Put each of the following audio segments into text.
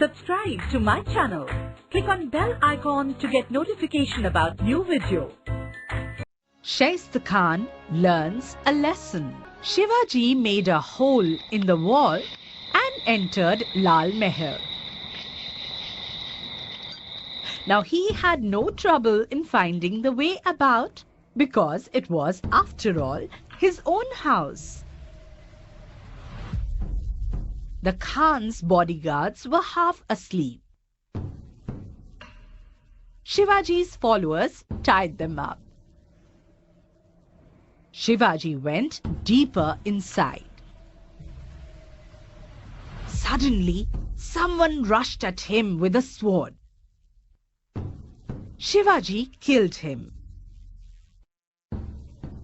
Subscribe to my channel. Click on bell icon to get notification about new video. Shaista Khan learns a lesson. Shivaji made a hole in the wall and entered Lal Mahal. Now he had no trouble in finding the way about because it was, after all, his own house. The Khan's bodyguards were half asleep. Shivaji's followers tied them up. Shivaji went deeper inside. Suddenly, someone rushed at him with a sword. Shivaji killed him.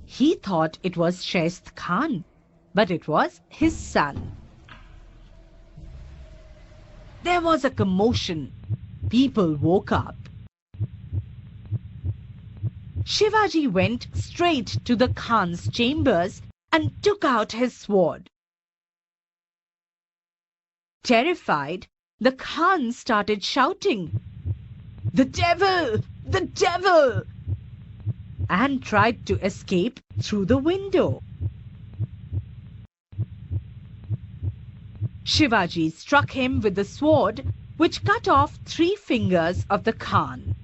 He thought it was Shaista Khan, but it was his son. There was a commotion. People woke up. Shivaji went straight to the Khan's chambers and took out his sword. Terrified, the Khan started shouting, "The devil! The devil!" and tried to escape through the window. Shivaji struck him with the sword, which cut off 3 fingers of the Khan.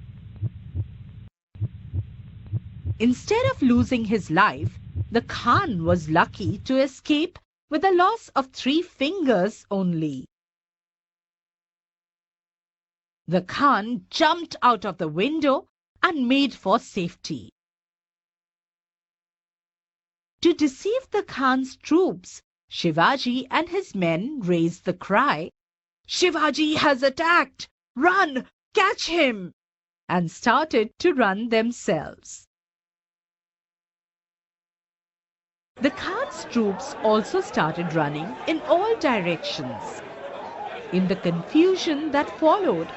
Instead of losing his life, the Khan was lucky to escape with a loss of 3 fingers only. The Khan jumped out of the window and made for safety. To deceive the Khan's troops, Shivaji and his men raised the cry, "Shivaji has attacked! Run! Catch him!" and started to run themselves. The Khan's troops also started running in all directions. In the confusion that followed,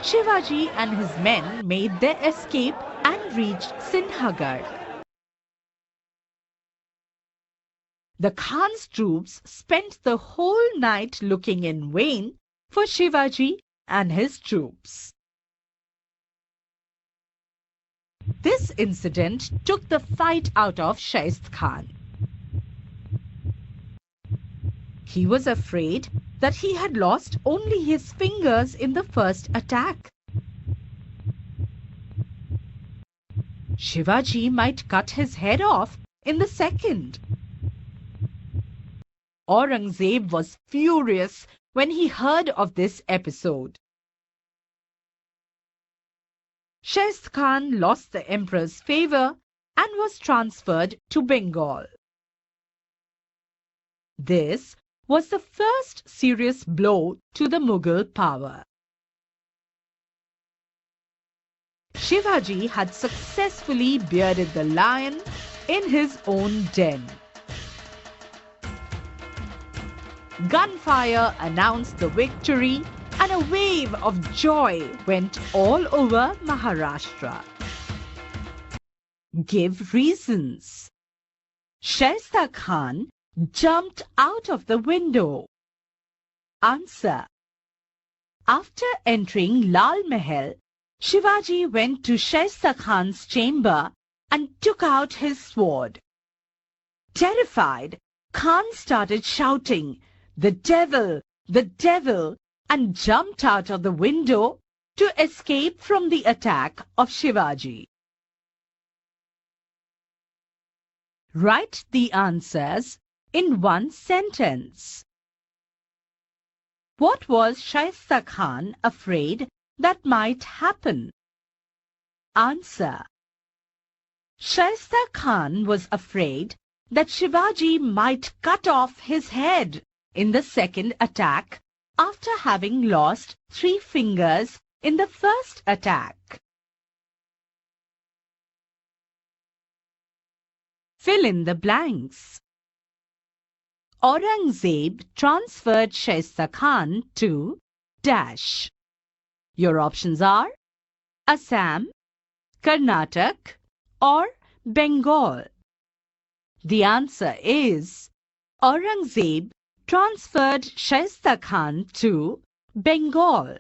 Shivaji and his men made their escape and reached Sinhagarh. The Khan's troops spent the whole night looking in vain for Shivaji and his troops. This incident took the fight out of Shaistkhan. He was afraid that he had lost only his fingers in the first attack. Shivaji might cut his head off in the second. Aurangzeb was furious when he heard of this episode. Shaistkhan lost the emperor's favor and was transferred to Bengal. This was the first serious blow to the Mughal power. Shivaji had successfully bearded the lion in his own den. Gunfire announced the victory, and a wave of joy went all over Maharashtra. Give reasons. Shaista Khan jumped out of the window. Answer. After entering Lal Mahal, Shivaji went to Shaista Khan's chamber and took out his sword. Terrified, Khan started shouting, "The devil! The devil!" and jumped out of the window to escape from the attack of Shivaji. Write the answers in one sentence. What was Shaista Khan afraid that might happen? Answer. Shaista Khan was afraid that Shivaji might cut off his head in the second attack after having lost 3 fingers in the first attack. Fill in the blanks. Aurangzeb transferred Shaista Khan to dash. Your options are Assam, Karnataka or Bengal. The answer is Aurangzeb transferred Shaista Khan to Bengal.